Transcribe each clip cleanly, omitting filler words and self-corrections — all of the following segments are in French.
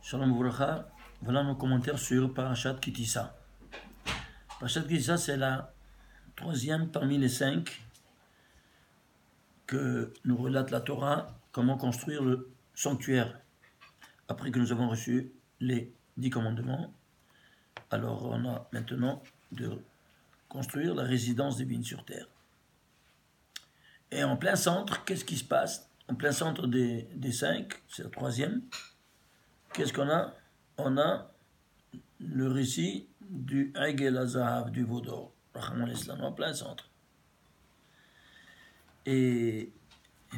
Shalom Ouvracha, voilà nos commentaires sur Parashat Ki Tisa. Parashat Ki Tisa, c'est la troisième parmi les 5 que nous relate la Torah, comment construire le sanctuaire. Après que nous avons reçu les 10 commandements, alors on a maintenant de construire la résidence divine sur terre. Et en plein centre, qu'est-ce qui se passe? En plein centre des 5, c'est la troisième, qu'est-ce qu'on a? On a le récit du Egel HaZahav, du veau d'or, en plein centre. Et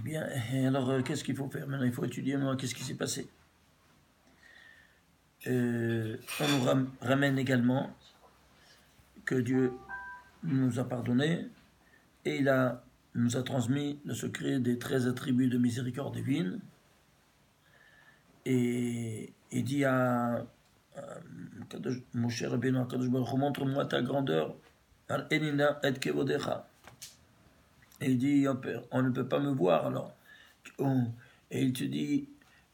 bien, alors qu'est-ce qu'il faut faire? Maintenant, il faut étudier qu'est-ce qui s'est passé. On nous ramène également que Dieu nous a pardonné et nous a transmis le secret des 13 attributs de miséricorde divine. Et il dit à Moshe Rabbeinu, montre-moi ta grandeur, Enina et kevodecha. Et il dit, on ne peut pas me voir alors. Et il te dit,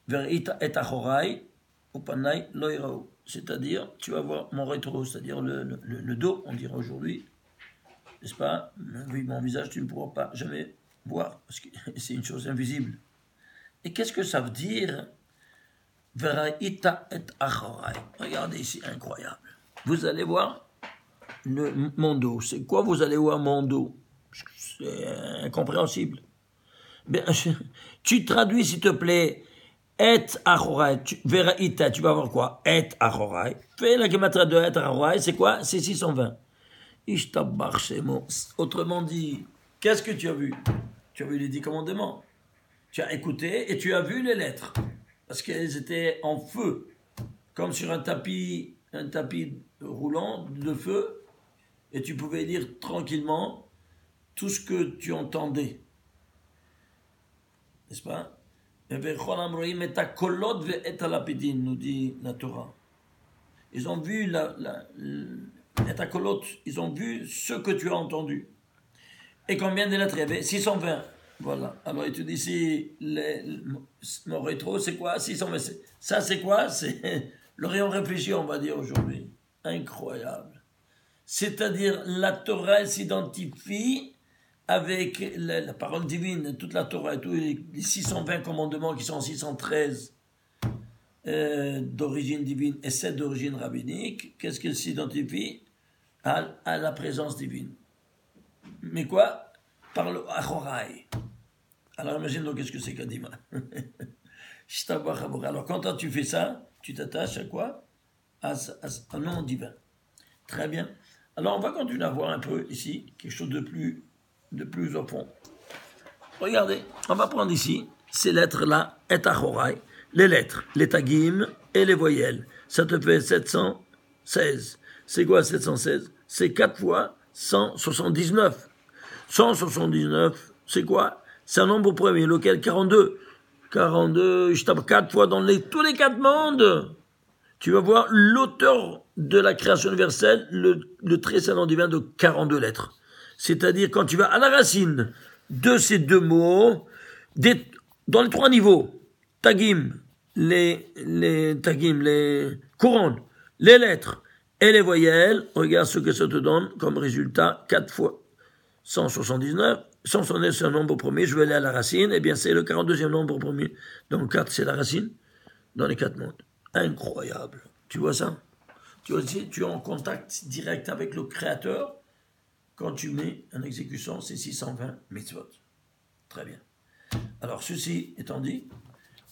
Verita et achorai, upanai loirau. C'est-à-dire, tu vas voir mon rétro, c'est-à-dire le dos, on dirait aujourd'hui, n'est-ce pas? Oui, mon visage, tu ne pourras pas jamais voir, parce que c'est une chose invisible. Et qu'est-ce que ça veut dire? Veraita et achorai. Regardez ici, incroyable. Vous allez voir mon dos. C'est quoi vous allez voir mon dos? C'est incompréhensible. Bien, tu traduis, s'il te plaît, et achorai. Veraita, tu vas voir quoi? Et achorai. Fais la gematria de et achorai, c'est quoi? C'est 620. Ishtabach Shemo. Autrement dit, qu'est-ce que tu as vu? Tu as vu les 10 commandements. Tu as écouté et tu as vu les lettres. Parce qu'elles étaient en feu, comme sur un tapis roulant de feu, et tu pouvais lire tranquillement tout ce que tu entendais. N'est-ce pas? Nous dit la Torah. Ils ont vu ils ont vu ce que tu as entendu. Et combien de lettres il y avait? 620. Voilà. Alors, il te dit ici, mon rétro, c'est quoi? 620. Ça, c'est quoi? C'est le rayon réfléchi, on va dire aujourd'hui. Incroyable. C'est-à-dire, la Torah s'identifie avec la parole divine, toute la Torah et tous les 620 commandements qui sont 613 d'origine divine et 7 d'origine rabbinique. Qu'est-ce qu'elle s'identifie? À la présence divine. Mais quoi? Par le achorai. Alors imagine donc qu'est-ce que c'est Kadima. Alors quand tu fais ça, tu t'attaches à quoi? À un nom divin. Très bien. Alors on va continuer à voir un peu ici quelque chose de plus au fond. Regardez, on va prendre ici ces lettres-là, et achorai, les lettres, les tagim et les voyelles. Ça te fait 716. C'est quoi 716? C'est 4 fois 179. 179, c'est quoi? C'est un nombre premier, lequel? 42. 42, je tape 4 fois dans tous les 4 mondes. Tu vas voir l'auteur de la création universelle, le très saint nom divin de 42 lettres. C'est-à-dire quand tu vas à la racine de ces deux mots, dans les 3 niveaux, tagim, les couronnes, les lettres et les voyelles, regarde ce que ça te donne comme résultat, 4 fois 179, 179 c'est un nombre premier, je vais aller à la racine, et bien c'est le 42e nombre premier. Donc 4 c'est la racine, dans les 4 mondes. Incroyable. Tu vois ça? Tu es en contact direct avec le Créateur quand tu mets en exécution ces 620 mitzvot. Très bien. Alors ceci étant dit,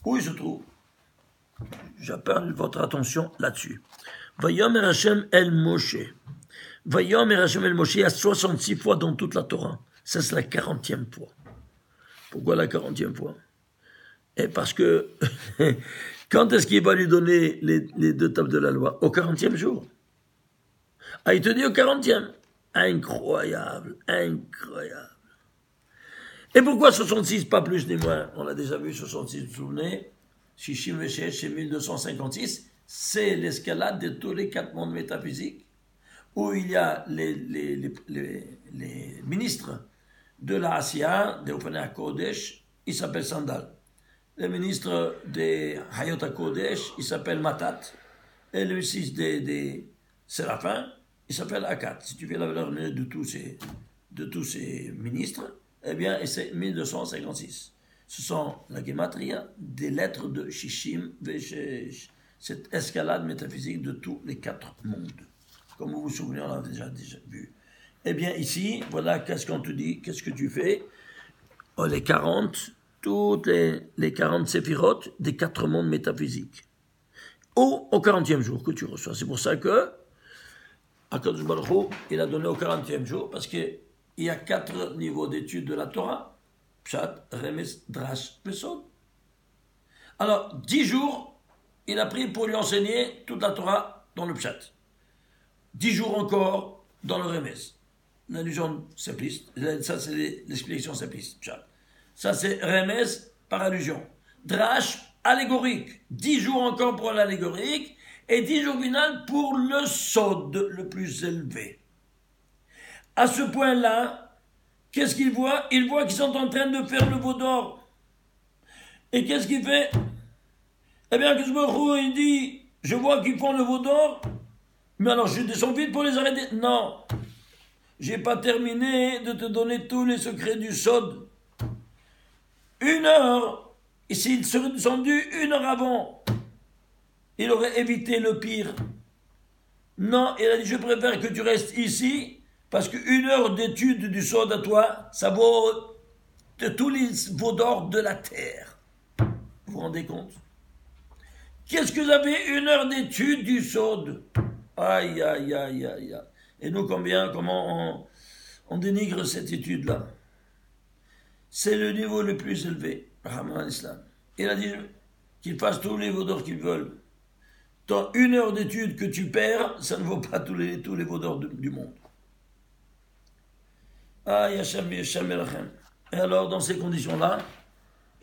où il se trouve? J'appelle votre attention là-dessus. Vayomer Hashem el Moshe. Vayomer Hashem el Moshe, il y a 66 fois dans toute la Torah. Ça, c'est la 40e fois. Pourquoi la 40e fois? Et parce que, quand est-ce qu'il va lui donner les 2 tables de la loi? Au 40e jour. Ah, il te dit au 40e. Incroyable, incroyable. Et pourquoi 66, pas plus ni moins? On l'a déjà vu, 66, vous vous souvenez? Shishim Veshesh, c'est 1256. C'est l'escalade de tous les 4 mondes métaphysiques, où il y a les ministres de la Asiya, de Ophana Kodesh, ils s'appellent Sandal. Le ministre des Hayot HaKodesh, il s'appelle Matat. Et le fils des Séraphins, il s'appelle Akat. Si tu fais la valeur de tous ces ministres, eh bien, c'est 1256. Ce sont la gematria des lettres de Shishim Veshesh. Cette escalade métaphysique de tous les 4 mondes. Comme vous vous souvenez, on l'a déjà vu. Eh bien, ici, voilà qu'est-ce qu'on te dit, qu'est-ce que tu fais. Oh, les 40, toutes les 40 séphirotes des 4 mondes métaphysiques. Au 40e jour que tu reçois. C'est pour ça que Akadosh Baruch Hu, il a donné au 40e jour, parce qu'il y a 4 niveaux d'études de la Torah. Pshat, Remes, Drash, Besod. Alors, 10 jours, il a pris pour lui enseigner toute la Torah dans le Pshat. 10 jours encore dans le Remes. L'allusion simpliste. Ça, c'est l'explication simpliste. Pshat. Ça, c'est Remes par allusion. Drash, allégorique. 10 jours encore pour l'allégorique. Et 10 jours final pour le Sod, le plus élevé. À ce point-là, qu'est-ce qu'il voit? Il voit qu'ils sont en train de faire le veau d'or. Et qu'est-ce qu'il fait? Eh bien, il dit, je vois qu'ils font le veau d'or, mais alors je descends vite pour les arrêter. Non, j'ai pas terminé de te donner tous les secrets du Sod. 1 heure, et s'il serait descendu 1 heure avant, il aurait évité le pire. Non, il a dit, je préfère que tu restes ici, parce qu'1 heure d'étude du Sod à toi, ça vaut de tous les veaux d'or de la terre. Vous vous rendez compte? Qu'est-ce que vous avez 1 heure d'étude du Sod? Aïe, aïe, aïe, aïe, aïe. Et nous, comment on dénigre cette étude-là? C'est le niveau le plus élevé, Rahman al-Islam. Il a dit qu'ils fassent tous les veaux d'or qu'ils veulent. Dans 1 heure d'étude que tu perds, ça ne vaut pas tous les veaux d'or du monde. Ah, Yacham, Yacham, Elachem. Et alors, dans ces conditions-là,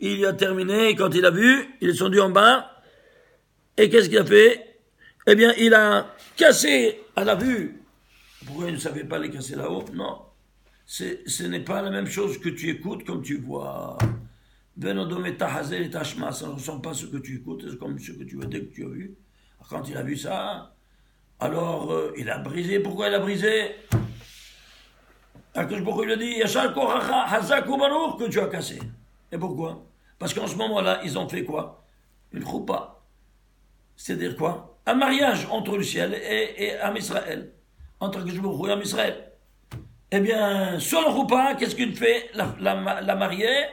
il y a terminé, et quand il a vu, il est descendu en bas, et qu'est-ce qu'il a fait? Eh bien, il a cassé à la vue. Pourquoi il ne savait pas les casser là-haut? Non. Ce n'est pas la même chose que tu écoutes comme tu vois. Benodome tahazel et tashma, ça ne ressemble pas à ce que tu écoutes, c'est comme ce que tu vois dès que tu as vu. Quand il a vu ça, alors il a brisé. Pourquoi il a brisé? Akadosh Baruch Hu lui a dit, Yashar koracha hazak ubaruch, que tu as cassé. Et pourquoi? Parce qu'en ce moment-là, ils ont fait quoi? Une choupa. C'est-à-dire quoi? Un mariage entre le ciel et Am Israël. Entre Akadosh Baruch Hu et Am Israël. Eh bien, sur le choupa, qu'est-ce qu'elle fait? La mariée,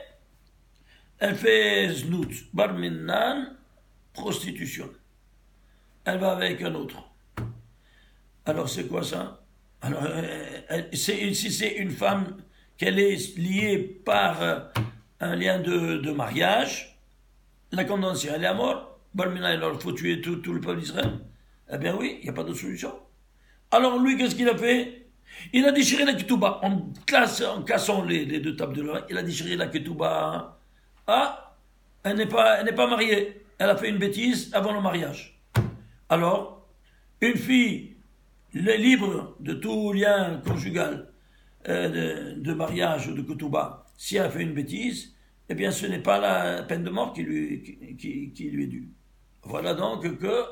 elle fait znout, bar minan, prostitution. Elle va avec un autre. Alors c'est quoi ça? Alors, si c'est une femme qu'elle est liée par un lien de mariage, la condamnation, elle est à mort. Balmina, alors il faut tuer tout le peuple d'Israël. Eh bien oui, il n'y a pas d'autre solution. Alors lui, qu'est-ce qu'il a fait? Il a déchiré la ketouba, en cassant les 2 tables de loi, il a déchiré la ketouba. Ah, elle n'est pas mariée. Elle a fait une bêtise avant le mariage. Alors, une fille libre de tout lien conjugal, de mariage ou de ketouba, si elle a fait une bêtise, eh bien ce n'est pas la peine de mort qui lui est due. Voilà donc que,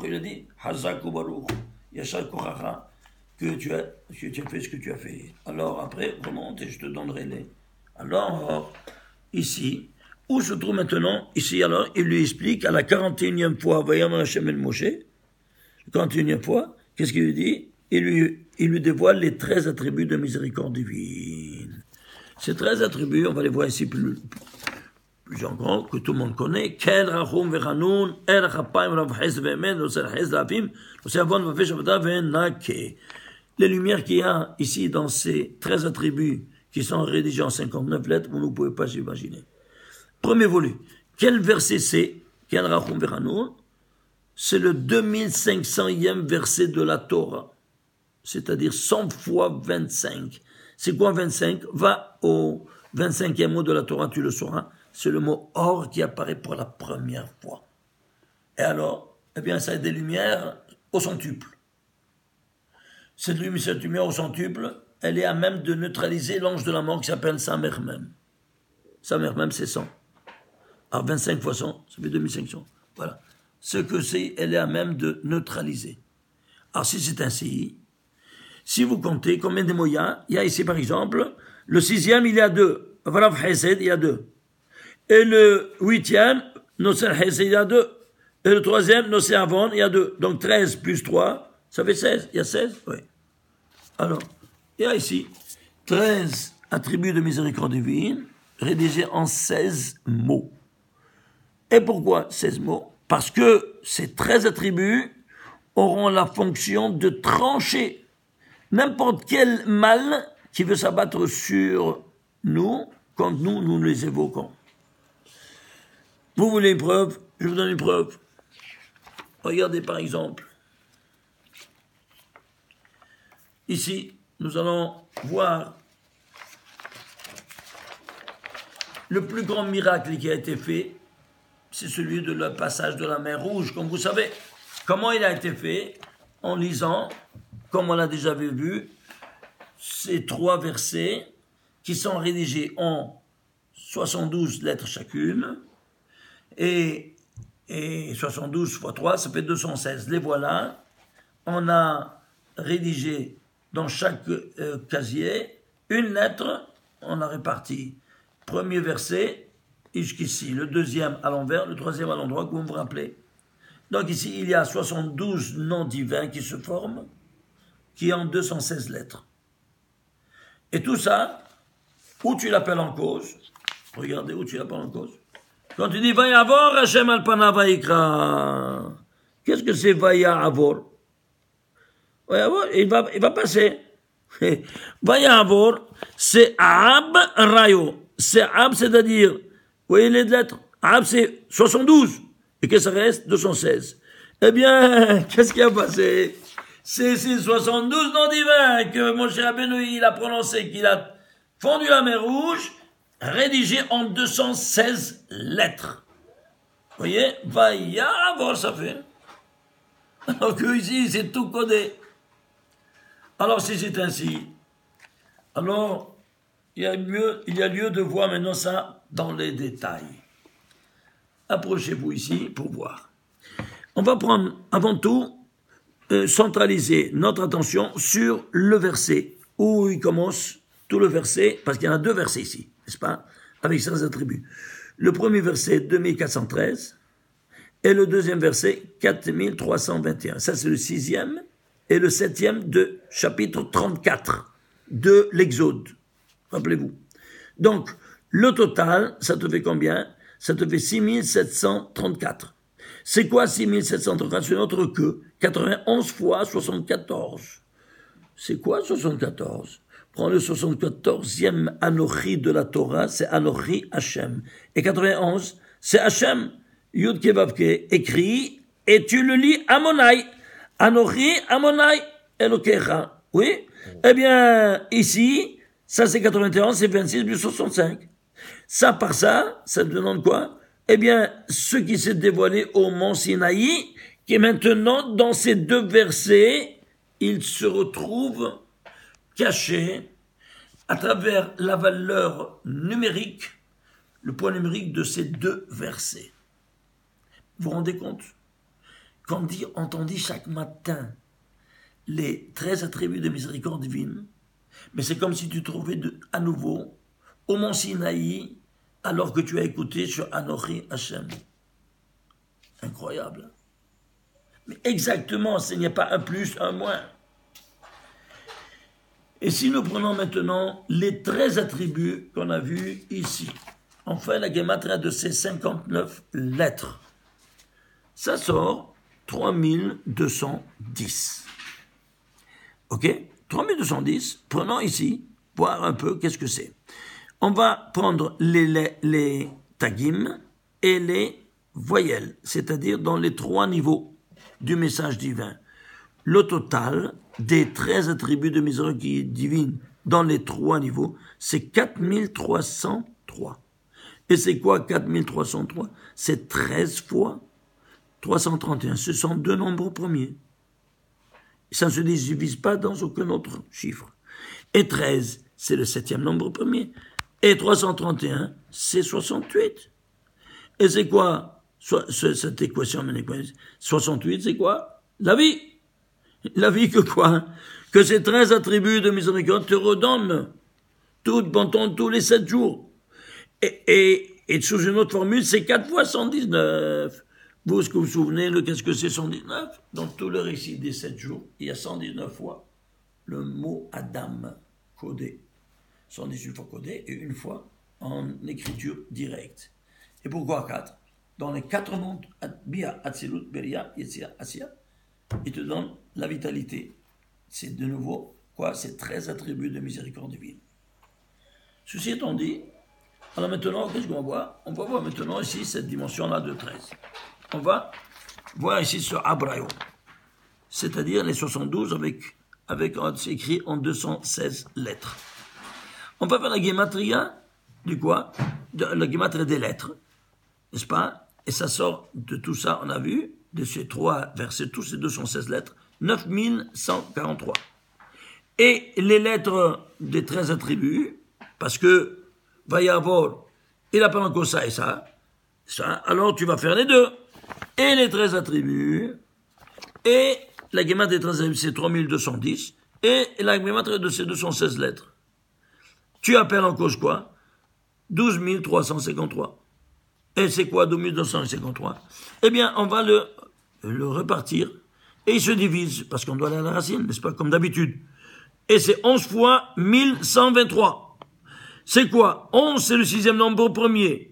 il a dit, Hazak ou Baruch, Yashar Koracha, que tu as fait ce que tu as fait. Alors après, remonte et je te donnerai les. Alors, ici, où se trouve maintenant? Ici, alors, il lui explique à la 41e fois, Vayam Hashem el Moshe, 41e fois, qu'est-ce qu'il lui dit? Il lui dévoile les 13 attributs de miséricorde divine. Ces 13 attributs, on va les voir ici plus en grand, que tout le monde connaît. Kel rachum vechanun, el chapayim rav ches ve'emet, l'osel ches la'afim, l'osel avon vafesh avada ve'nake. Les lumières qu'il y a ici dans ces 13 attributs qui sont rédigés en 59 lettres, vous ne pouvez pas s'imaginer. Premier volet. Quel verset c'est? Kel rachum vechanun. C'est le 2500e verset de la Torah. C'est-à-dire 100 fois 25. C'est quoi 25? Va au 25e mot de la Torah, tu le sauras. C'est le mot or qui apparaît pour la première fois. Et alors, eh bien, ça a des lumières au centuple. Cette lumière au centuple, elle est à même de neutraliser l'ange de la mort qui s'appelle Samer même. Samer même, c'est 100. Alors 25 fois 100, ça fait 2500. Voilà. Ce que c'est, elle est à même de neutraliser. Alors si c'est ainsi, si vous comptez combien de mots il y a ici par exemple, le 6e il y a 2. Vrav Hesed, il y a 2. Et le 8e, Nosser Hesed, il y a 2. Et le 3e, Nosser Avon, il y a 2. Donc 13 plus 3, ça fait 16. Il y a 16? Oui. Alors, il y a ici 13 attributs de miséricorde divine rédigés en 16 mots. Et pourquoi 16 mots? Parce que ces 13 attributs auront la fonction de trancher n'importe quel mal qui veut s'abattre sur nous quand nous les évoquons. Vous voulez une preuve? Je vous donne une preuve. Regardez par exemple. Ici, nous allons voir le plus grand miracle qui a été fait, c'est celui de le passage de la mer Rouge, comme vous savez. Comment il a été fait? En lisant, comme on l'a déjà vu, ces 3 versets qui sont rédigés en 72 lettres chacune, et 72 fois 3, ça fait 216. Les voilà. On a rédigé dans chaque casier une lettre, on a réparti premier verset jusqu'ici, le deuxième à l'envers, le troisième à l'endroit, que vous me rappelez. Donc ici, il y a 72 noms divins qui se forment, qui ont 216 lettres. Et tout ça, où tu l'appelles en cause, regardez où tu l'appelles en cause. Quand tu dis Vayavor, Hashem al panav vayikra, qu'est-ce que c'est Vayavor? Vayavor, il va passer. Vayavor, c'est Ab Rayo. C'est Ab, c'est-à-dire, vous voyez les lettres? Ab, c'est 72. Et que ça reste 216. Eh bien, qu'est-ce qui a passé? C'est ces 72 noms divins que mon cher Rabbeinu, il a prononcé, qu'il a fondu la mer Rouge, rédigé en 216 lettres. Vous voyez? Vayavor, ça fait. Alors que ici, c'est tout codé. Alors, si c'est ainsi, alors, il y a lieu de voir maintenant ça dans les détails. Approchez-vous ici pour voir. On va prendre, avant tout, centraliser notre attention sur le verset, où il commence tout le verset, parce qu'il y en a 2 versets ici, n'est-ce pas, avec 16 attributs. Le premier verset, 2413, et le deuxième verset, 4321. Ça, c'est le 6e, et le 7e de chapitre 34 de l'Exode. Rappelez-vous. Donc, le total, ça te fait combien? Ça te fait 6734. C'est quoi 6734? C'est notre que 91 fois 74. C'est quoi 74? Prends le 74e Anochi de la Torah, c'est Anochi Hashem. Et 91, c'est Hashem, Yud Kevavke, écrit, et tu le lis Amonai. Anochi Amonai Elokecha. Oui? Eh bien, ici, ça c'est 91, c'est 26 plus 65. Ça par ça, ça te demande quoi? Eh bien, ce qui s'est dévoilé au mont Sinaï, qui est maintenant dans ces 2 versets, il se retrouve caché à travers la valeur numérique, le poids numérique de ces 2 versets. Vous vous rendez compte? Quand on dit chaque matin les 13 attributs de miséricorde divine, mais c'est comme si tu trouvais à nouveau au mont Sinaï, alors que tu as écouté sur Anochi Hashem. Incroyable. Mais exactement, il n'y a pas un plus, un moins. Et si nous prenons maintenant les 13 attributs qu'on a vus ici, enfin la gematria de ces 59 lettres, ça sort 3210. Ok? 3210, prenons ici, voir un peu qu'est-ce que c'est. On va prendre les tagim et les voyelles, c'est-à-dire dans les 3 niveaux du message divin. Le total des 13 attributs de miséricorde divine dans les 3 niveaux, c'est 4303. Et c'est quoi 4303? C'est 13 fois 331. Ce sont 2 nombres premiers. Ça ne se divise pas dans aucun autre chiffre. Et 13, c'est le 7e nombre premier. Et 331, c'est 68. Et c'est quoi cette équation 68, c'est quoi? La vie. La vie que quoi? Que ces 13 attributs de miséricorde te redonnent tout bon temps tous les 7 jours. Et sous une autre formule, c'est 4 fois 119. Vous, est-ce que vous vous souvenez de qu'est-ce que c'est 119? Dans tout le récit des 7 jours, il y a 119 fois le mot Adam, codé. 118 fois codé et une fois en écriture directe. Et pourquoi 4? Dans les 4 mondes, Bia, Atzilut, Beria, Yetzia, Asia, il te donne la vitalité. C'est de nouveau, quoi? C'est 13 attributs de miséricorde divine. Ceci étant dit, alors maintenant, qu'est-ce qu'on va voir? On va voir maintenant ici cette dimension-là de 13. On va voir ici ce Abraïo, c'est-à-dire les 72 avec c'est écrit en 216 lettres. On va faire la guématria du quoi? La guématria des lettres, n'est-ce pas? Et ça sort de tout ça, on a vu, de ces 3 versets, tous ces 216 lettres, 9143. Et les lettres des 13 attributs, parce que Vayavor, il appelle encore ça et ça, alors tu vas faire les deux. Et les 13 attributs, et la guématria des 13 attributs, c'est 3210, et la guématria de ces 216 lettres. Tu appelles en cause quoi? 12 353. Et c'est quoi 12 253? Eh bien, on va le repartir, et il se divise, parce qu'on doit aller à la racine, n'est-ce pas, comme d'habitude. Et c'est 11 fois 1123. C'est quoi? 11, c'est le 6e nombre premier.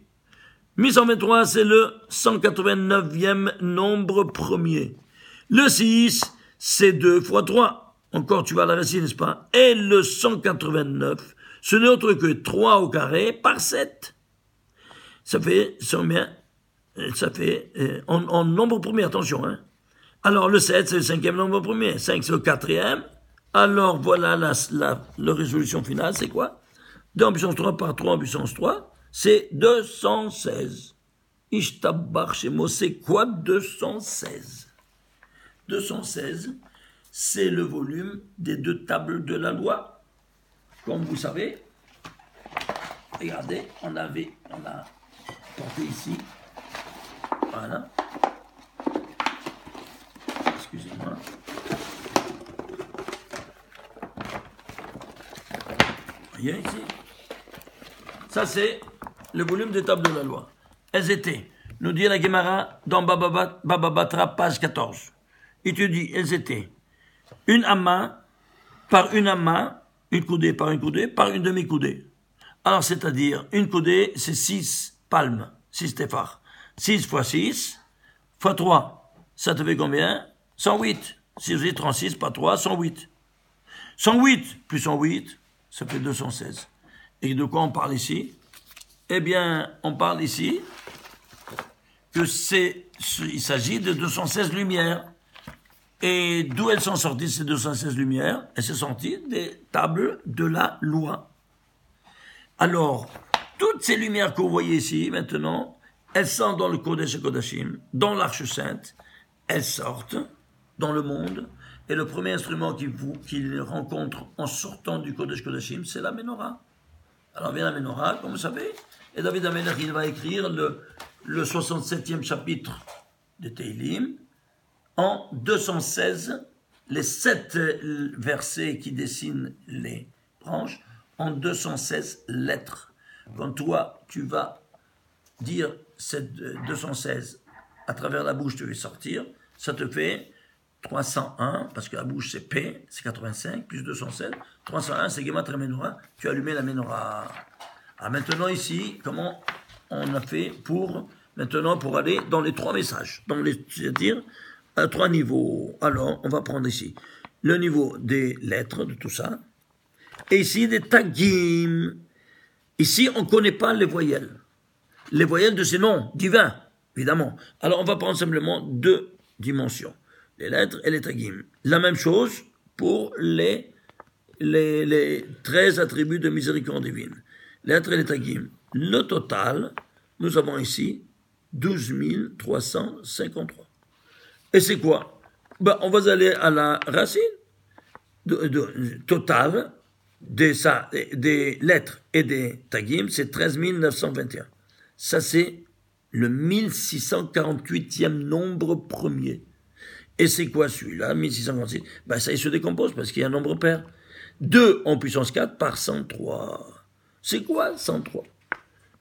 1123, c'est le 189e nombre premier. Le 6, c'est 2 fois 3. Encore, tu vas à la racine, n'est-ce pas? Et le 189, ce n'est autre que 3 au carré par 7. Ça fait en nombre premier, attention, hein. Alors, le 7, c'est le 5e nombre premier. 5, c'est le 4e. Alors, voilà la résolution finale, c'est quoi? 2 en puissance 3 par 3 en puissance 3, c'est 216. Ishtabach Shemo, c'est quoi 216? 216, c'est le volume des 2 tables de la loi. Comme vous savez, regardez, on a porté ici, voilà. Excusez-moi. Voyez ici. Ça, c'est le volume des tables de la loi. Elles étaient, nous dit la Gemara dans Baba Batra, page 14. Il te dit, elles étaient une amma par une amma, une coudée par une coudée, par une demi-coudée. Alors, c'est-à-dire, une coudée, c'est 6 palmes, 6 téphars. 6 fois 6, fois 3. Ça te fait combien? 108. Si vous dites 36 par 3, 108. 108 plus 108, ça fait 216. Et de quoi on parle ici? Eh bien, on parle ici il s'agit de 216 lumières. Et d'où elles sont sorties, ces 216 lumières? Elles sont sorties des tables de la loi. Alors, toutes ces lumières que vous voyez ici, maintenant, elles sont dans le Kodesh Kodashim, dans l'Arche Sainte, elles sortent dans le monde, et le premier instrument qu'ils rencontrent en sortant du Kodesh Kodashim, c'est la Menorah. Alors vient la Menorah, comme vous savez, et David Amelech, il va écrire le 67e chapitre de Teilim, en 216, les 7 versets qui dessinent les branches, en 216 lettres. Quand toi, tu vas dire cette 216 à travers la bouche, tu veux sortir, ça te fait 301, parce que la bouche c'est P, c'est 85, plus 216, 301 c'est Gematria Menorah, tu as allumé la Menorah. Ah, maintenant ici, comment on a fait pour aller dans les 3 messages, c'est-à-dire à 3 niveaux. Alors, on va prendre ici le niveau des lettres, de tout ça, et ici des tagim. Ici, on ne connaît pas les voyelles de ces noms divins, évidemment. Alors, on va prendre simplement 2 dimensions, les lettres et les tagim. La même chose pour les 13 attributs de miséricorde divine. Les lettres et les tagim. Le total, nous avons ici 12 353. Et c'est quoi? On va aller à la racine totale des lettres et des tagim, c'est 13 921. Ça, c'est le 1648e nombre premier. Et c'est quoi celui-là, 1646? Ben ça, il se décompose parce qu'il y a un nombre pair. 2 en puissance 4 par 103. C'est quoi 103?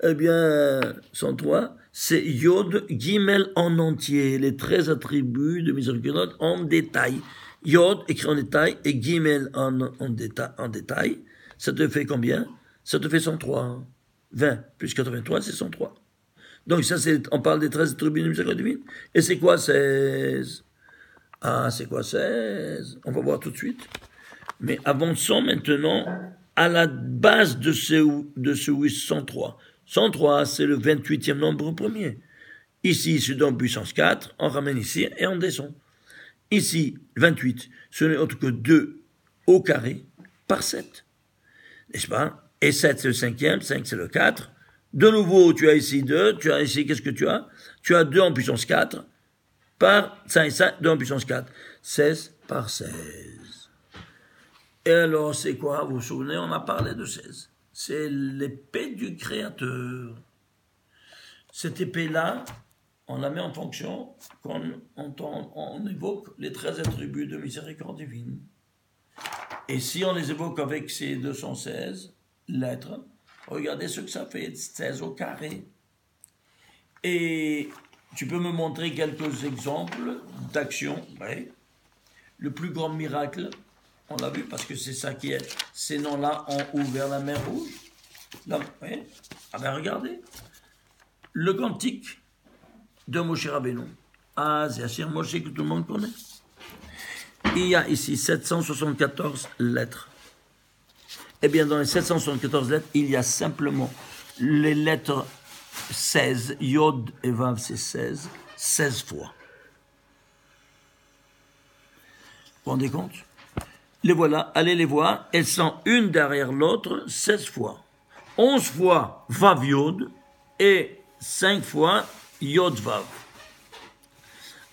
Eh bien, 103, c'est Yod Gimel en entier, les 13 attributs de miséricorde en détail. Yod écrit en détail et Gimel en détail. Ça te fait combien? Ça te fait 103. 20 plus 83, c'est 103. Donc ça, on parle des 13 attributs de miséricorde divine. Et c'est quoi 16? Ah, c'est quoi 16? On va voir tout de suite. Mais avançons maintenant à la base de ce 103. 103, c'est le 28e nombre premier. Ici, c'est dans puissance 4, on ramène ici et on descend. Ici, 28, ce n'est autre que 2 au carré par 7. N'est-ce pas? Et 7, c'est le 5e, 5, c'est le 4. De nouveau, tu as ici 2, tu as ici, qu'est-ce que tu as? Tu as 2 en puissance 4 par 5, 5, 2 en puissance 4. 16 par 16. Et alors, c'est quoi? Vous vous souvenez, on a parlé de 16. C'est l'épée du Créateur. Cette épée-là, on la met en fonction quand on évoque les 13 attributs de miséricorde divine. Et si on les évoque avec ces 216 lettres, regardez ce que ça fait, 16 au carré. Et tu peux me montrer quelques exemples d'actions. Oui. Le plus grand miracle, on l'a vu parce que c'est ça qui est. Ces noms-là ont ouvert la mer Rouge. Là, oui. Ah ben regardez. Le cantique de Moshe Rabbeinu. Ah, c'est Asher Moshe que tout le monde connaît. Il y a ici 774 lettres. Eh bien, dans les 774 lettres, il y a simplement les lettres 16. Yod et Vav, c'est 16. 16 fois. Vous vous rendez compte? Les voilà, allez les voir. Elles sont une derrière l'autre 16 fois. 11 fois Vav Yod et 5 fois Yod Vav.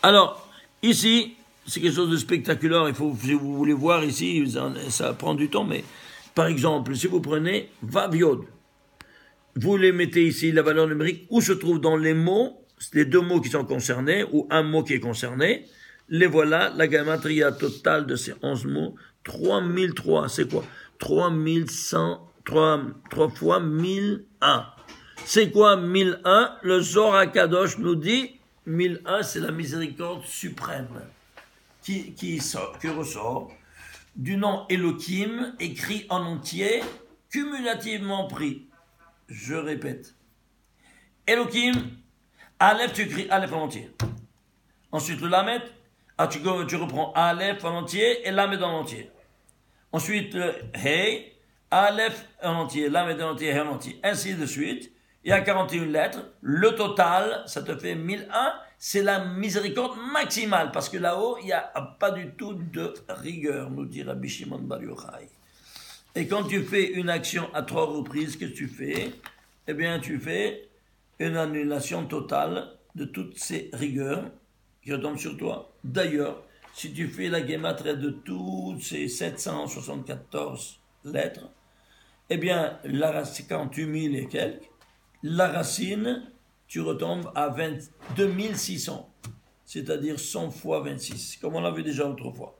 Alors, ici, c'est quelque chose de spectaculaire. Il faut, si vous voulez voir ici, ça prend du temps, mais par exemple, si vous prenez Vav Yod, vous les mettez ici, la valeur numérique, où se trouvent dans les mots, les 2 mots qui sont concernés, ou un mot qui est concerné, les voilà, la gematria totale de ces 11 mots, 3003, c'est quoi? 3100, 3 fois 1001. C'est quoi 1001? Le Zohar HaKadosh nous dit, 1001, c'est la miséricorde suprême, qui ressort du nom Elohim, écrit en entier, cumulativement pris. Je répète. Elohim, Aleph, tu écris Aleph en entier. Ensuite, le Lamed, tu reprends Aleph en entier et Lamed en entier. Ensuite, le Hey, Aleph en entier, Lamed en entier, Hey en entier. Ainsi de suite. Il y a 41 lettres. Le total, ça te fait 1001. C'est la miséricorde maximale. Parce que là-haut, il n'y a pas du tout de rigueur, nous dit Rabbi Shimon Bar Yochai. Et quand tu fais une action à 3 reprises, qu'est-ce que tu fais? Eh bien, tu fais une annulation totale de toutes ces rigueurs qui retombent sur toi. D'ailleurs, si tu fais la guématrie de toutes ces 774 lettres, eh bien, la racine, 48 000 et quelques, la racine, tu retombes à 22 600, c'est-à-dire 100 fois 26, comme on l'a vu déjà autrefois.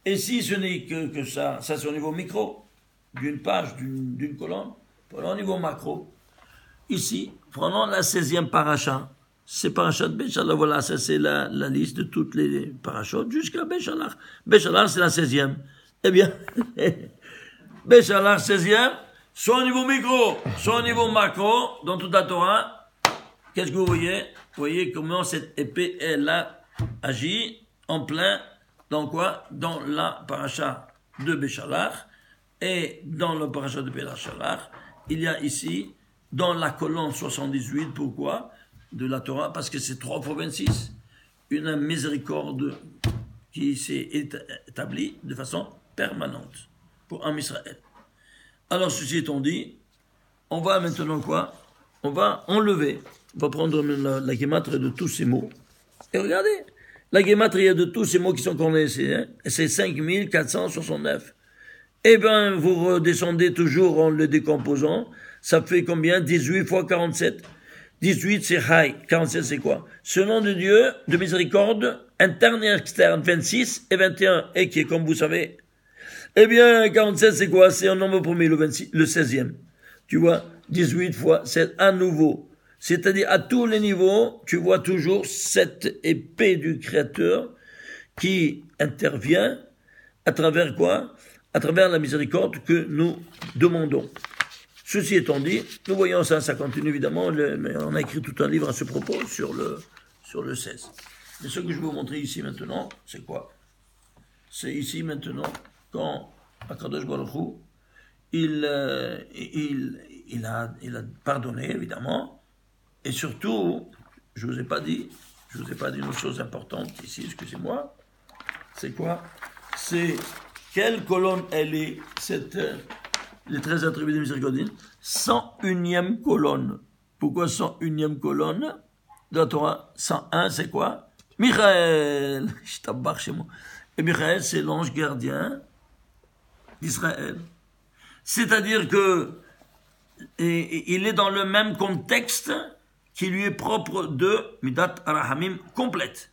Et si ce n'est que ça c'est au niveau micro, d'une page, d'une colonne, prenons au niveau macro. Ici, prenons la 16e paracha. C'est paracha de Béchalar, voilà, ça c'est la liste de toutes les parachutes jusqu'à Béchalar. Béchalar, c'est la 16e. Eh bien, Béchalar 16e, soit au niveau micro, soit au niveau macro, dans toute la Torah. Qu'est-ce que vous voyez? Vous voyez comment cette épée, elle a agi en plein. Dans quoi? Dans la paracha de Béchalar et dans le paracha de Béchalar, il y a ici, dans la colonne 78, pourquoi? De la Torah, parce que c'est 3 fois 26, une miséricorde qui s'est établie de façon permanente pour Am Israël. Alors, ceci étant dit, on va maintenant quoi? On va enlever, on va prendre la gematria de tous ces mots, et regardez, la gematria de tous ces mots qui sont connaissés, hein, c'est 5469. Eh bien, vous redescendez toujours en le décomposant, ça fait combien? 18 fois 47. 18, c'est Chai. 47, c'est quoi? Ce nom de Dieu, de miséricorde, interne et externe. 26 et 21, et qui est, comme vous savez. Eh bien, 47, c'est quoi? C'est un nombre premier, le 16e. Tu vois, 18 fois 7, à nouveau. C'est-à-dire, à tous les niveaux, tu vois toujours cette épée du Créateur qui intervient à travers quoi? À travers la miséricorde que nous demandons. Ceci étant dit, nous voyons ça continue évidemment, mais on a écrit tout un livre à ce propos sur le 16. Mais ce que je vais vous montrer ici maintenant, c'est quoi? C'est ici maintenant, quand Akadosh Baruch Hu, il a pardonné évidemment, et surtout, je vous ai pas dit une chose importante ici, excusez-moi, c'est quoi? C'est quelle colonne elle est, les 13 attributs de miséricorde, 101e colonne. Pourquoi 101e colonne de la Torah? 101, c'est quoi? Michael, je t'embarque chez moi. Et Michael, c'est l'ange gardien d'Israël. C'est-à-dire que il est dans le même contexte qui lui est propre de Midat Arahamim complète.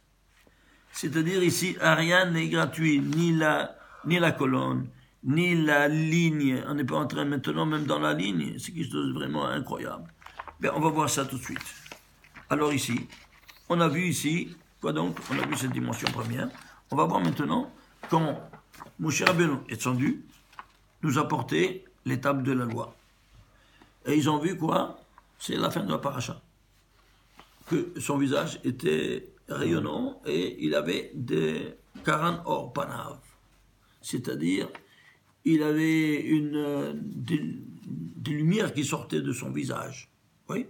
C'est-à-dire ici, rien n'est gratuit, ni la colonne, ni la ligne. On n'est pas en train maintenant, même dans la ligne, c'est quelque chose de vraiment incroyable. Bien, on va voir ça tout de suite. Alors ici, on a vu ici, quoi donc? On a vu cette dimension première. On va voir maintenant quand Moshe Rabbeinu est descendu, nous apporter l'étape de la loi. Et ils ont vu quoi? C'est la fin de la paracha. Que son visage était rayonnant et il avait des karan or panav. C'est-à-dire, il avait des lumières qui sortaient de son visage. Oui?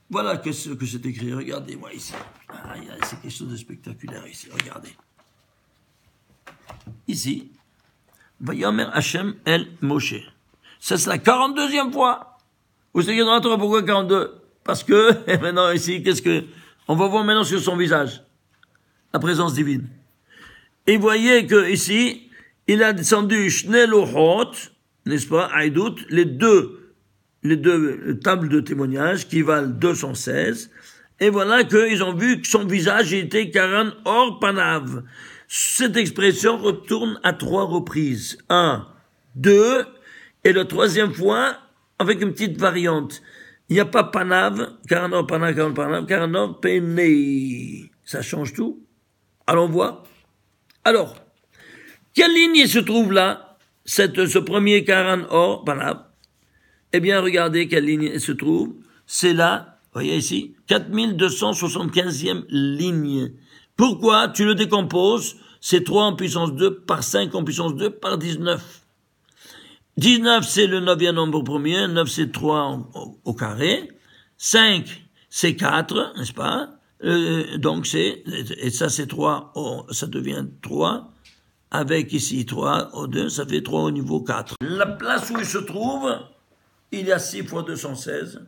Voilà ce que c'est écrit. Regardez-moi ici. Ah, c'est quelque chose de spectaculaire ici. Regardez. Ici, Vayomer Hashem el Moshe. Ça, c'est la 42e fois. Vous savez dans la Torah pourquoi 42? Parce que, et maintenant ici, on va voir maintenant sur son visage. La présence divine. Et vous voyez que ici, il a descendu Shnei Lohot, n'est-ce pas, Aïdout, les deux tables de témoignage qui valent 216. Et voilà qu'ils ont vu que son visage était Karan Or Panav. Cette expression retourne à 3 reprises. 1, 2, et la 3e fois, avec une petite variante. Il n'y a pas Panav, Karan Or Panav, Karan Or Penei. Ça change tout. Allons voir. Alors, quelle ligne se trouve là, ce premier Karan Or Panav? Eh bien, regardez quelle ligne se trouve. C'est là, voyez ici, 4275e ligne. Pourquoi? Tu le décomposes, c'est 3 en puissance 2 par 5 en puissance 2 par 19. 19, c'est le 9e nombre premier, 9, c'est 3 au carré, 5, c'est 4, n'est-ce pas? Donc et ça c'est 3, ça devient 3, avec ici 3 au 2, ça fait 3 au niveau 4. La place où il se trouve, il y a 6 fois 216,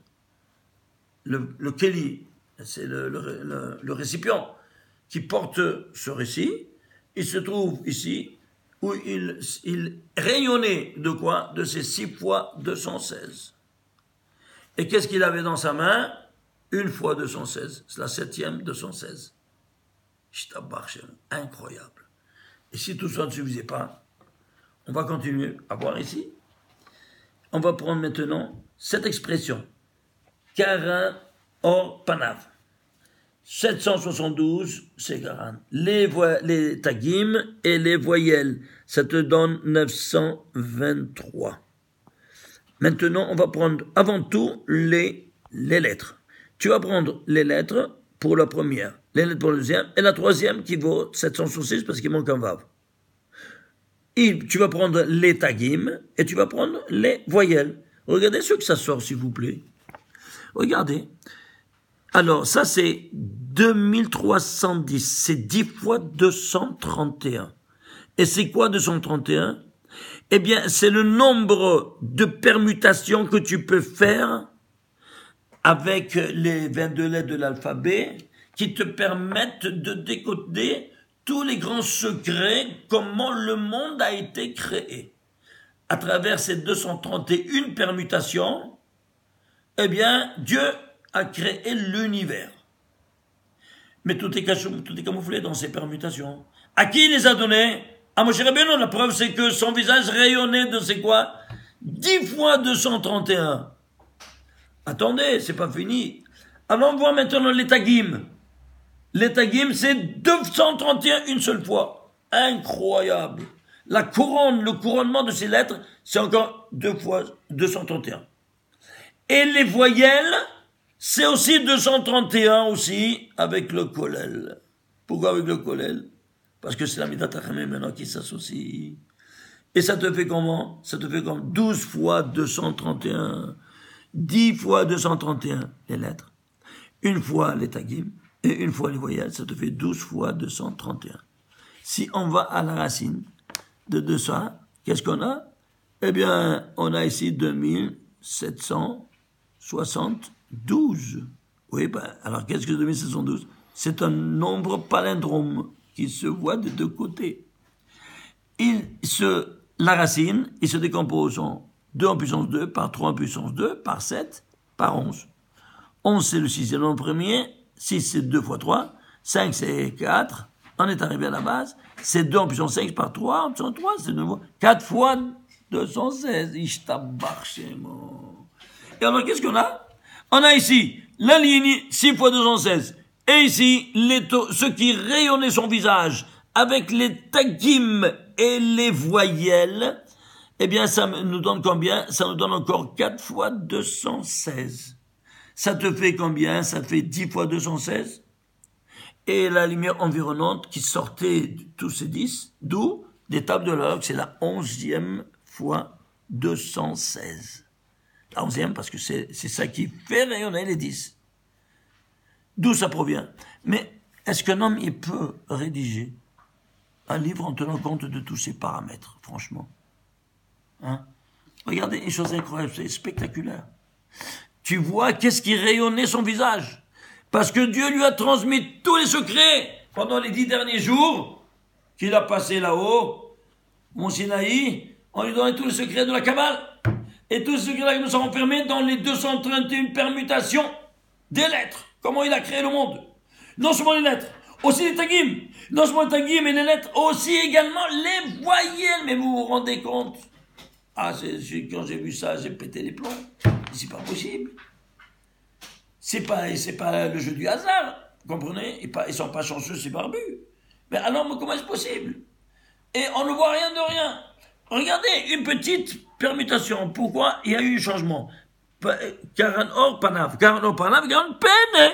le Keli, c'est le récipient qui porte ce récit, il se trouve ici, où il rayonnait de quoi? De ces 6 fois 216. Et qu'est-ce qu'il avait dans sa main? 1 fois 216, c'est la 7e 216. Incroyable. Et si tout ça ne suffisait pas, on va continuer à voir ici. On va prendre maintenant cette expression. Karan Or Panav. 772, c'est Karan. Les tagim et les voyelles, ça te donne 923. Maintenant, on va prendre avant tout les lettres. Tu vas prendre les lettres pour la première, les lettres pour la deuxième, et la troisième qui vaut 766 parce qu'il manque un vav. Et tu vas prendre les tagim et tu vas prendre les voyelles. Regardez ce que ça sort, s'il vous plaît. Regardez. Alors, ça, c'est 2310. C'est 10 fois 231. Et c'est quoi 231? Eh bien, c'est le nombre de permutations que tu peux faire avec les 22 lettres de l'alphabet qui te permettent de décoder tous les grands secrets, comment le monde a été créé. À travers ces 231 permutations, eh bien, Dieu a créé l'univers. Mais tout est camouflé dans ces permutations. À qui il les a donnés? À Moshe Rabbeinu. La preuve, c'est que son visage rayonnait de c'est quoi? 10 fois 231. Attendez, c'est pas fini. Alors on voit maintenant les tagim. Les tagim, c'est 231 une seule fois. Incroyable. La couronne, le couronnement de ces lettres, c'est encore 2 fois 231. Et les voyelles, c'est aussi 231 aussi, avec le kollel. Pourquoi avec le kollel? Parce que c'est la Midat HaChamim maintenant qui s'associe. Et ça te fait comment? Ça te fait comme 12 fois 231. 10 fois 231 les lettres. Une fois les tagim, et une fois les voyelles, ça te fait 12 fois 231. Si on va à la racine de 200, qu'est-ce qu'on a? Eh bien, on a ici 2772. Oui, ben, alors qu'est-ce que 2712? C'est un nombre palindrome qui se voit de deux côtés. La racine, il se décompose en 2 en puissance 2, par 3 en puissance 2, par 7, par 11. 11, c'est le sixième nombre premier, 6, c'est 2 fois 3, 5, c'est 4, on est arrivé à la base, c'est 2 en puissance 5 par 3, en puissance 3, c'est 4 fois 216, Et alors, qu'est-ce qu'on a? On a ici la ligne 6 fois 216, et ici, ce qui rayonnait son visage, avec les tagim et les voyelles, eh bien, ça nous donne combien? Ça nous donne encore 4 fois 216. Ça te fait combien? Ça te fait 10 fois 216. Et la lumière environnante qui sortait de tous ces 10, d'où? Des tables de log, c'est la 11e fois 216. La 11e parce que c'est ça qui fait rayonner les 10. D'où ça provient? Mais est-ce qu'un homme, il peut rédiger un livre en tenant compte de tous ces paramètres, franchement? Hein? Regardez, une chose incroyable, c'est spectaculaire. Tu vois qu'est-ce qui rayonnait son visage. Parce que Dieu lui a transmis tous les secrets pendant les 10 derniers jours qu'il a passé là-haut, Mont Sinaï, on lui donnait tous les secrets de la Kabbale. Et tous ces secrets-là nous sont enfermés dans les 231 permutations des lettres. Comment il a créé le monde. Non seulement les lettres, aussi les tagim. Non seulement les tagim et les lettres, aussi également les voyelles. Mais vous vous rendez compte? Ah, quand j'ai vu ça, j'ai pété les plombs. C'est pas possible. C'est pas le jeu du hasard, vous comprenez? Ils sont pas chanceux, ces barbus. Mais alors, comment est-ce possible? Et on ne voit rien de rien. Regardez, une petite permutation. Pourquoi il y a eu un changement? Karan or panav, Karan peine.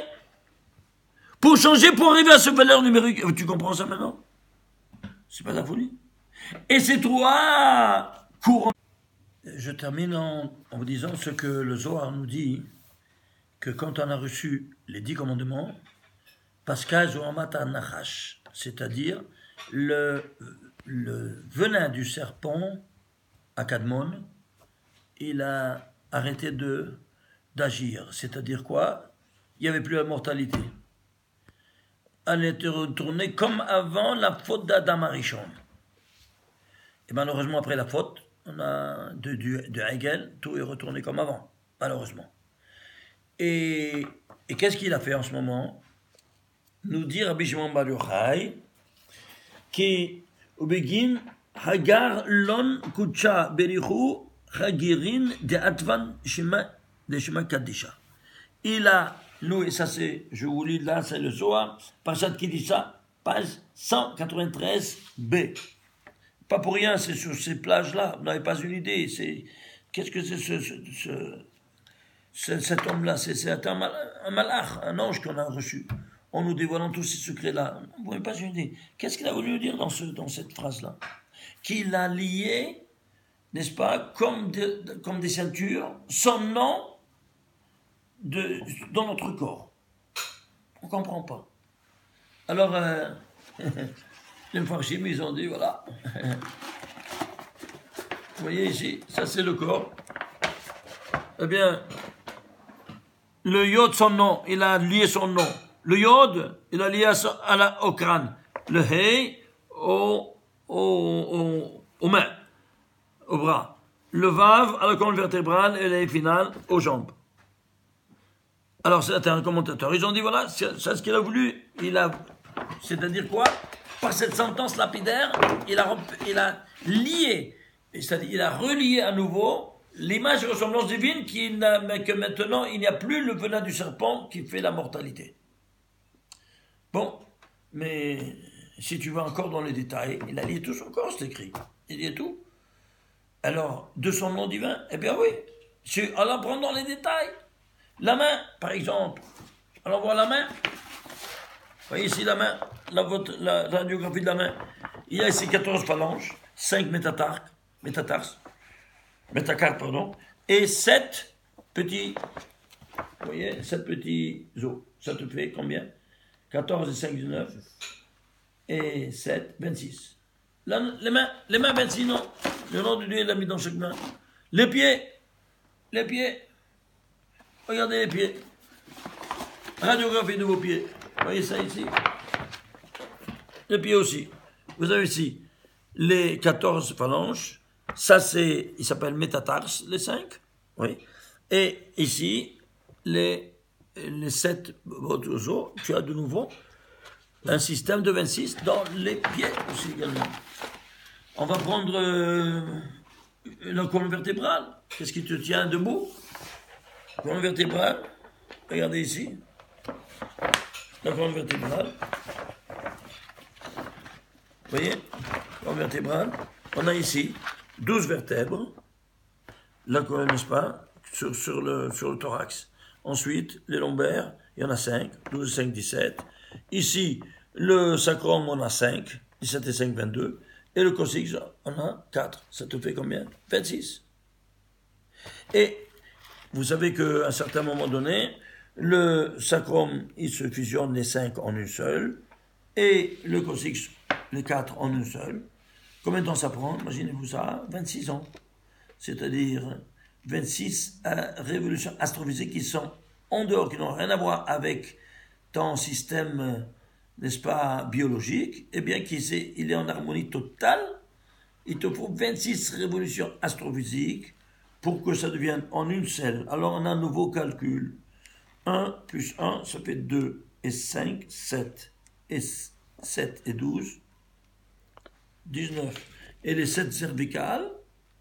Pour changer, pour arriver à cette valeur numérique. Tu comprends ça maintenant? C'est pas de la folie. Et ces trois courants. Je termine en vous disant ce que le Zohar nous dit, que quand on a reçu les 10 commandements, Pascal Zohamata Nachash, c'est-à-dire le venin du serpent à Kadmon, il a arrêté d'agir. C'est-à-dire quoi? Il n'y avait plus la mortalité. Elle était retournée comme avant la faute d'Adam Arishon. Et malheureusement, après la faute, on a de Hegel, tout est retourné comme avant, malheureusement. Et qu'est-ce qu'il a fait en ce moment? Nous dit Rabbi Shimon Bar Yochai qui Ubegin Hagar lon kucha berichu Hagirin de Atvan Shema de Shema Kadisha. Il a loué, ça c'est, je vous lis là, c'est le Zohar, Parashat Kedisha, page 193b. Pas pour rien, c'est sur ces plages-là, vous n'avez pas une idée. Qu'est-ce que c'est cet homme-là? C'est un malach, un ange qu'on a reçu, en nous dévoilant tous ces secrets-là. Vous n'avez pas une idée. Qu'est-ce qu'il a voulu dire dans cette phrase-là? Qu'il a lié, n'est-ce pas, comme des ceintures, son nom dans notre corps. On ne comprend pas. Alors, les Mfarshim, ils ont dit, voilà. Vous voyez ici, ça c'est le corps. Eh bien, le yod, son nom, il a lié son nom. Le yod, il a lié au crâne. Le hei, aux mains, aux bras. Le vav, à la colonne vertébrale, et le finale, aux jambes. Alors, c'était un commentateur. Ils ont dit, voilà, c'est ce qu'il a voulu. C'est-à-dire quoi? Par cette sentence lapidaire, il a lié, c'est-à-dire il a relié à nouveau l'image et ressemblance divine mais que maintenant, il n'y a plus le venin du serpent qui fait la mortalité. Bon, mais si tu vas encore dans les détails, il a lié tout son corps, c'est écrit. Il lié tout. Alors, de son nom divin, eh bien oui, en en prenant les détails. La main, par exemple. Alors, on voit la main. Vous voyez ici la main, la radiographie de la main. Il y a ici 14 phalanges, 5 métacarpes, et 7 petits, vous voyez, 7 petits os. Ça te fait combien? 14 et 5, 19. Et 7, 26. Là, les mains 26, non. Le nom de Dieu, il l'a mis dans chaque main. Les pieds. Regardez les pieds. Radiographie de vos pieds. Vous voyez ça ici? Les pieds aussi. Vous avez ici les 14 phalanges. Ça, il s'appelle métatarses, les 5. Oui. Et ici, les 7 os. Tu as de nouveau un système de 26 dans les pieds aussi également. On va prendre la colonne vertébrale. Qu'est-ce qui te tient debout? Colonne vertébrale. Regardez ici. La colonne vertébrale. Vous voyez? Colonne vertébrale. On a ici 12 vertèbres. La colonne, n'est-ce pas? Sur le thorax. Ensuite, les lombaires, il y en a 5. 12, 5, 17. Ici, le sacrum, on a 5. 17 et 5, 22. Et le coccyx, on a 4. Ça te fait combien? 26. Et vous savez qu'à un certain moment donné, le sacrum, il se fusionne les 5 en une seule, et le coccyx, les 4 en une seule. Combien de temps ça prend? Imaginez-vous ça, 26 ans. C'est-à-dire 26 révolutions astrophysiques qui sont en dehors, qui n'ont rien à voir avec ton système, n'est-ce pas, biologique, eh bien, il est en harmonie totale. Il te faut 26 révolutions astrophysiques pour que ça devienne en une seule. Alors, on a un nouveau calcul. 1 plus 1, ça fait 2 et 5, 7. Et 7 et 12, 19. Et les 7 cervicales,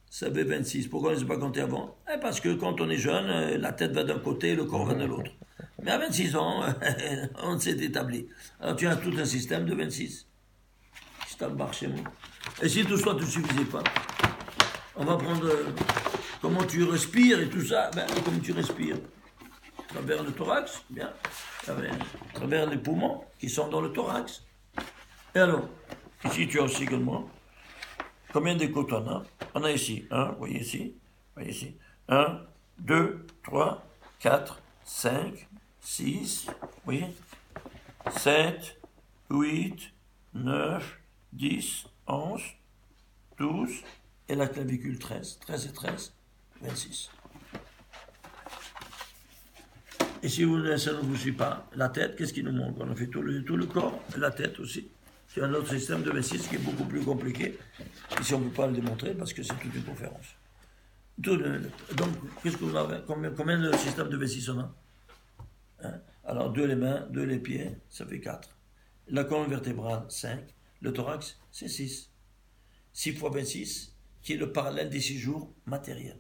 ça fait 26. Pourquoi on ne les a pas comptés avant? Parce que quand on est jeune, la tête va d'un côté et le corps va de l'autre. Mais à 26 ans, on s'est établi. Alors tu as tout un système de 26. C'est un bar chez moi. Et si tout ça ne te suffisait pas, on va prendre comment tu respires et tout ça. Comment tu respires? À travers le thorax, bien. À travers les poumons qui sont dans le thorax. Et alors, ici tu as aussi également, combien d'écoutes on a? On a ici, 1, vous voyez ici, 1, 2, 3, 4, 5, 6, vous voyez, 7, 8, 9, 10, 11, 12, et la clavicule 13, 13 et 13, 26. Et si ça ne vous suit pas, la tête, qu'est-ce qui nous manque? On a fait tout le corps, la tête aussi. C'est un autre système de 26 qui est beaucoup plus compliqué. Ici, on ne peut pas le démontrer parce que c'est toute une conférence. Donc, qu'est-ce que vous avez? Combien de systèmes de 26 on a? Alors, 2 les mains, 2 les pieds, ça fait 4. La colonne vertébrale, 5. Le thorax, c'est 6. 6 fois 26, qui est le parallèle des 6 jours matériels.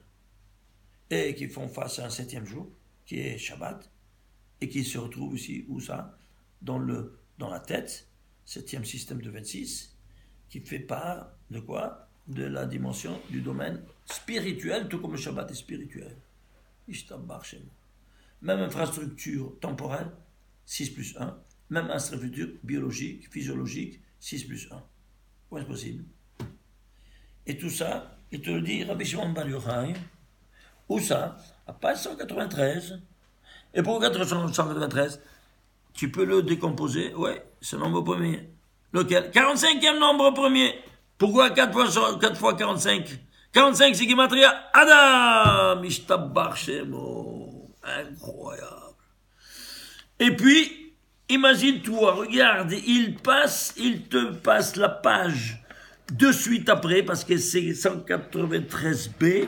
Et qui font face à un 7e jour, qui est Shabbat, et qui se retrouve ici, où ça? Dans la tête, 7e système de 26, qui fait part de quoi? De la dimension du domaine spirituel, tout comme le Shabbat est spirituel. Ishtabbar chez nous. Même infrastructure temporelle, 6 plus 1. Même infrastructure biologique, physiologique, 6 plus 1. Comment est-ce possible? Et tout ça, il te le dit, Rabbi Shimon Bar Yochai, où ça? À page 193. Et pourquoi 193? Tu peux le décomposer? Ouais, c'est le nombre premier. Lequel? 45e nombre premier. Pourquoi 4 fois 45? 45, c'est Gematria Adam! Ishtabbar Shemo. Incroyable. Et puis, imagine-toi, regarde, il te passe la page de suite après, parce que c'est 193b.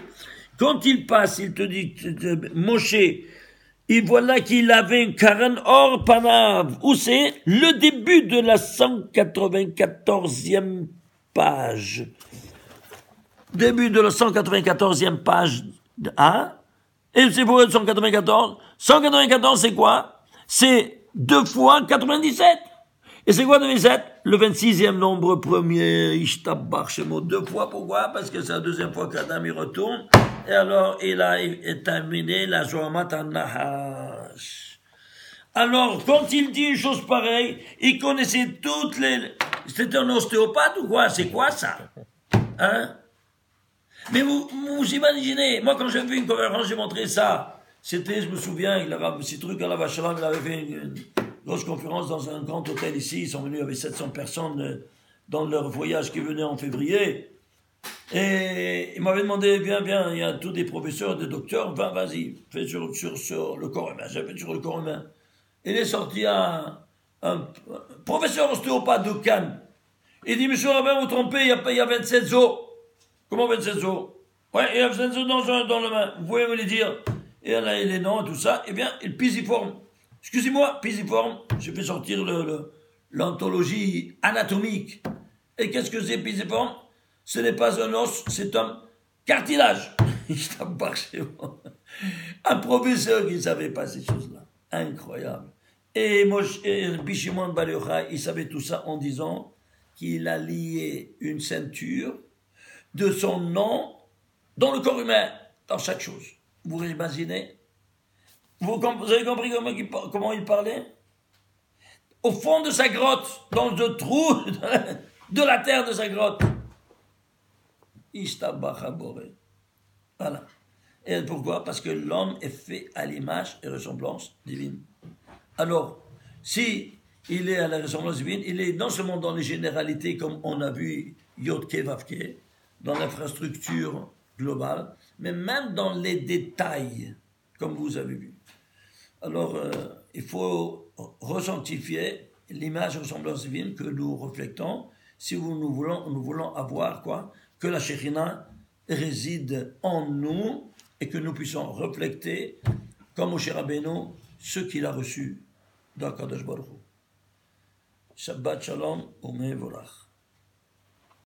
Quand il passe, il te dit, Moshe, Et voilà qu'il avait un Karen or panav. Où c'est? Le début de la 194e page. Début de la 194e page. Hein? Et c'est pour 194. 194, c'est quoi? C'est 2 fois 97. Et c'est quoi 97? Le 26e nombre premier, Ishtabach Shemo, 2 fois. Pourquoi? Parce que c'est la deuxième fois qu'Adam y retourne. Et alors, il a terminé la Joamat Nahash. Alors, quand il dit une chose pareille, il connaissait toutes les... C'était un ostéopathe ou quoi? C'est quoi ça? Hein? Mais vous imaginez, moi quand j'ai vu une conférence, j'ai montré ça. C'était, je me souviens, il avait ces trucs à la Vachalam, il avait fait une grosse conférence dans un grand hôtel ici. Ils sont venus avec 700 personnes dans leur voyage qui venait en février. Et il m'avait demandé, viens, il y a tous des professeurs, des docteurs, vas-y, fais sur le corps humain. J'ai fait sur le corps humain. Il est sorti un professeur ostéopathe de Cannes. Il dit, monsieur Rabin, vous trompez, il y a 27 os. Comment 27 os? Ouais, il y a 27 os dans le main. Vous pouvez me les dire? Et là, il est non, tout ça. Eh bien, il pisiforme. Excusez-moi, pisiforme. J'ai fait sortir l'anthologie anatomique. Et qu'est-ce que c'est pisiforme? Ce n'est pas un os, c'est un cartilage. Un professeur qui ne savait pas ces choses-là. Incroyable. Et Bishimon Bar Yochai, il savait tout ça en disant qu'il a lié une ceinture de son nom dans le corps humain, dans chaque chose. Vous imaginez? Vous avez compris comment il parlait? Au fond de sa grotte, dans le trou de la terre de sa grotte. Voilà. Et pourquoi? Parce que l'homme est fait à l'image et ressemblance divine. Alors, si il est à la ressemblance divine, il est non seulement dans les généralités, comme on a vu Yod-Ke, Vav-Ke, dans l'infrastructure globale, mais même dans les détails, comme vous avez vu. Alors, il faut resanctifier l'image et ressemblance divine que nous reflétons, si nous voulons avoir quoi? Que la Shekhinah réside en nous et que nous puissions refléter, comme Moshe Rabbeinu, ce qu'il a reçu d'Akadosh Baruch Hu. Shabbat Shalom, Umevorach.